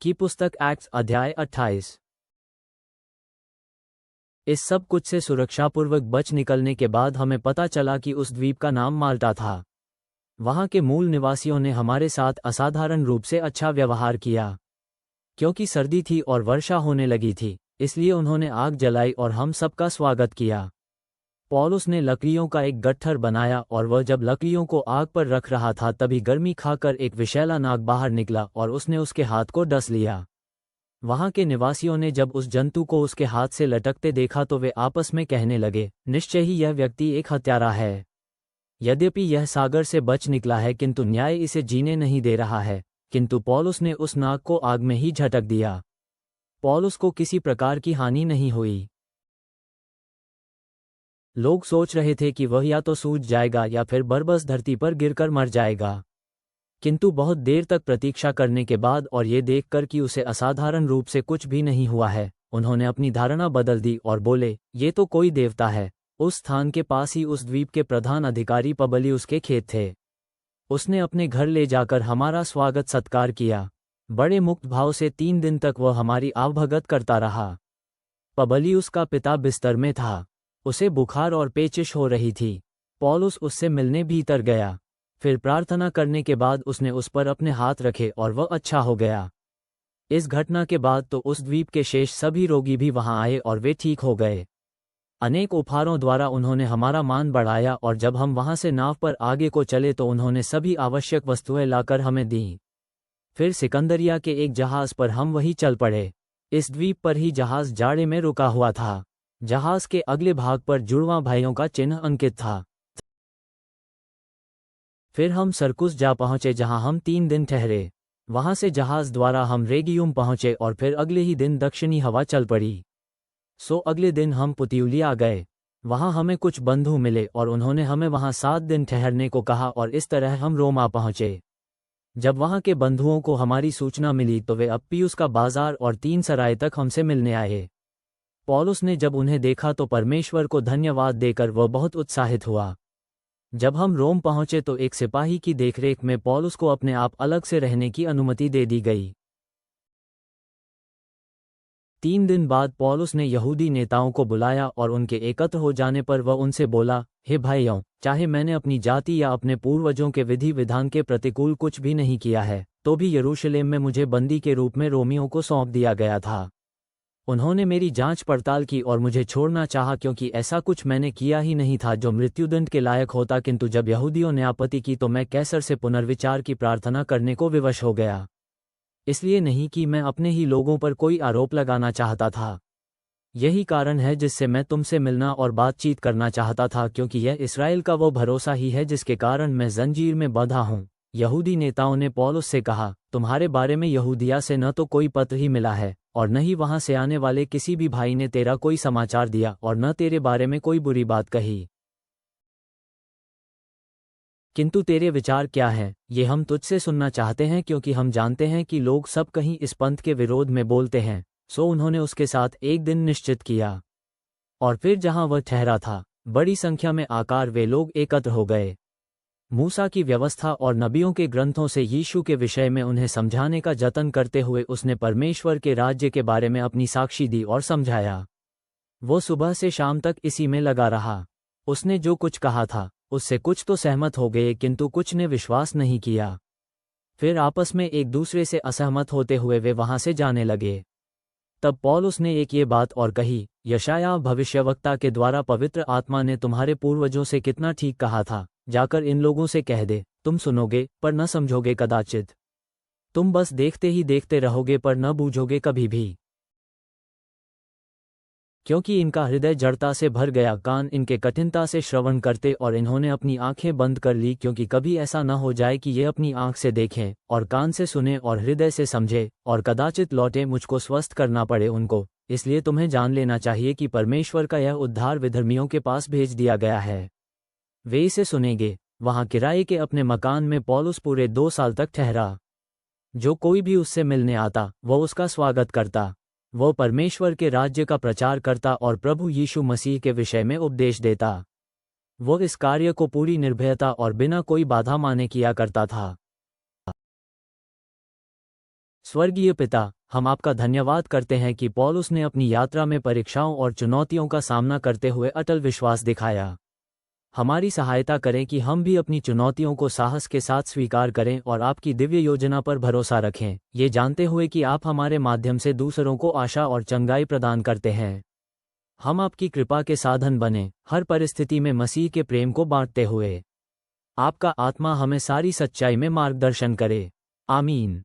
की पुस्तक एक्ट्स अध्याय 28। इस सब कुछ से सुरक्षापूर्वक बच निकलने के बाद हमें पता चला कि उस द्वीप का नाम माल्टा था। वहां के मूल निवासियों ने हमारे साथ असाधारण रूप से अच्छा व्यवहार किया। क्योंकि सर्दी थी और वर्षा होने लगी थी, इसलिए उन्होंने आग जलाई और हम सबका स्वागत किया। पौलुस ने लकड़ियों का एक गट्ठर बनाया और वह जब लकड़ियों को आग पर रख रहा था तभी गर्मी खाकर एक विषैला नाग बाहर निकला और उसने उसके हाथ को डस लिया। वहां के निवासियों ने जब उस जंतु को उसके हाथ से लटकते देखा तो वे आपस में कहने लगे, निश्चय ही यह व्यक्ति एक हत्यारा है। यद्यपि यह सागर से बच निकला है किंतु न्याय इसे जीने नहीं दे रहा है। किंतु पौलुस ने उस नाग को आग में ही झटक दिया। पौलुस को किसी प्रकार की हानि नहीं हुई। लोग सोच रहे थे कि वह या तो सूज जाएगा या फिर बरबस धरती पर गिरकर मर जाएगा। किंतु बहुत देर तक प्रतीक्षा करने के बाद और ये देखकर कि उसे असाधारण रूप से कुछ भी नहीं हुआ है, उन्होंने अपनी धारणा बदल दी और बोले, ये तो कोई देवता है। उस स्थान के पास ही उस द्वीप के प्रधान अधिकारी पबलियुस के खेत थे। उसने अपने घर ले जाकर हमारा स्वागत सत्कार किया। बड़े मुक्त भाव से 3 दिन तक वह हमारी आवभगत करता रहा। पबलियुस का पिता बिस्तर में था। उसे बुखार और पेचिश हो रही थी। पौलुस उससे मिलने भीतर गया। फिर प्रार्थना करने के बाद उसने उस पर अपने हाथ रखे और वह अच्छा हो गया। इस घटना के बाद तो उस द्वीप के शेष सभी रोगी भी वहां आए और वे ठीक हो गए। अनेक उपहारों द्वारा उन्होंने हमारा मान बढ़ाया और जब हम वहां से नाव पर आगे को चले तो उन्होंने सभी आवश्यक वस्तुएं लाकर हमें दीं। फिर सिकंदरिया के एक जहाज पर हम वहीं चल पड़े। इस द्वीप पर ही जहाज जाड़े में रुका हुआ था। जहाज के अगले भाग पर जुड़वां भाइयों का चिन्ह अंकित था। फिर हम सरकुस जा पहुंचे जहां हम 3 दिन ठहरे। वहां से जहाज द्वारा हम रेगियुम पहुंचे और फिर अगले ही दिन दक्षिणी हवा चल पड़ी। सो अगले दिन हम पुतियुलिया गए। वहां हमें कुछ बंधु मिले और उन्होंने हमें वहां 7 दिन ठहरने को कहा और इस तरह हम रोमा पहुंचे। जब वहां के बंधुओं को हमारी सूचना मिली तो वे अप्पियुस का बाजार और 3 सराय तक हमसे मिलने आए। पौलुस ने जब उन्हें देखा तो परमेश्वर को धन्यवाद देकर वह बहुत उत्साहित हुआ। जब हम रोम पहुंचे तो एक सिपाही की देखरेख में पौलुस को अपने आप अलग से रहने की अनुमति दे दी गई। 3 दिन बाद पौलुस ने यहूदी नेताओं को बुलाया और उनके एकत्र हो जाने पर वह उनसे बोला, हे भाइयों, चाहे मैंने अपनी जाति या अपने पूर्वजों के विधि विधान के प्रतिकूल कुछ भी नहीं किया है, तो भी यरूशलेम में मुझे बंदी के रूप में रोमियों को सौंप दिया गया था। उन्होंने मेरी जांच पड़ताल की और मुझे छोड़ना चाहा क्योंकि ऐसा कुछ मैंने किया ही नहीं था जो मृत्युदंड के लायक होता। किंतु जब यहूदियों ने आपत्ति की तो मैं कैसर से पुनर्विचार की प्रार्थना करने को विवश हो गया। इसलिए नहीं कि मैं अपने ही लोगों पर कोई आरोप लगाना चाहता था। यही कारण है जिससे मैं तुमसे मिलना और बातचीत करना चाहता था, क्योंकि यह इस्राएल का वो भरोसा ही है जिसके कारण मैं जंजीर में बंधा हूँ। यहूदी नेताओं ने पौलुस से कहा, तुम्हारे बारे में यहूदिया से न तो कोई पत्र ही मिला है और न ही वहां से आने वाले किसी भी भाई ने तेरा कोई समाचार दिया और न तेरे बारे में कोई बुरी बात कही। किंतु तेरे विचार क्या हैं, ये हम तुझसे सुनना चाहते हैं, क्योंकि हम जानते हैं कि लोग सब कहीं इस पंथ के विरोध में बोलते हैं। सो उन्होंने उसके साथ एक दिन निश्चित किया और फिर जहां वह ठहरा था बड़ी संख्या में आकर वे लोग एकत्र हो गए। मूसा की व्यवस्था और नबियों के ग्रंथों से यीशु के विषय में उन्हें समझाने का जतन करते हुए उसने परमेश्वर के राज्य के बारे में अपनी साक्षी दी और समझाया। वो सुबह से शाम तक इसी में लगा रहा। उसने जो कुछ कहा था उससे कुछ तो सहमत हो गए किंतु कुछ ने विश्वास नहीं किया। फिर आपस में एक दूसरे से असहमत होते हुए वे वहां से जाने लगे। तब पौलुस ने एक ये बात और कही, यशायाह भविष्यवक्ता के द्वारा पवित्र आत्मा ने तुम्हारे पूर्वजों से कितना ठीक कहा था, जाकर इन लोगों से कह दे, तुम सुनोगे पर न समझोगे कदाचित। तुम बस देखते ही देखते रहोगे पर न बूझोगे कभी भी। क्योंकि इनका हृदय जड़ता से भर गया, कान इनके कठिनता से श्रवण करते और इन्होंने अपनी आंखें बंद कर ली, क्योंकि कभी ऐसा न हो जाए कि ये अपनी आंख से देखें और कान से सुने और हृदय से समझे और कदाचित लौटे, मुझको स्वस्थ करना पड़े उनको। इसलिए तुम्हें जान लेना चाहिए कि परमेश्वर का यह उद्धार विधर्मियों के पास भेज दिया गया है। वे इसे सुनेंगे। वहां किराए के अपने मकान में पौलुस पूरे 2 साल तक ठहरा। जो कोई भी उससे मिलने आता वह उसका स्वागत करता। वो परमेश्वर के राज्य का प्रचार करता और प्रभु यीशु मसीह के विषय में उपदेश देता। वो इस कार्य को पूरी निर्भयता और बिना कोई बाधा माने किया करता था। स्वर्गीय पिता, हम आपका धन्यवाद करते हैं कि पौलुस ने अपनी यात्रा में परीक्षाओं और चुनौतियों का सामना करते हुए अटल विश्वास दिखाया। हमारी सहायता करें कि हम भी अपनी चुनौतियों को साहस के साथ स्वीकार करें और आपकी दिव्य योजना पर भरोसा रखें, ये जानते हुए कि आप हमारे माध्यम से दूसरों को आशा और चंगाई प्रदान करते हैं। हम आपकी कृपा के साधन बने, हर परिस्थिति में मसीह के प्रेम को बांटते हुए। आपका आत्मा हमें सारी सच्चाई में मार्गदर्शन करे। आमीन।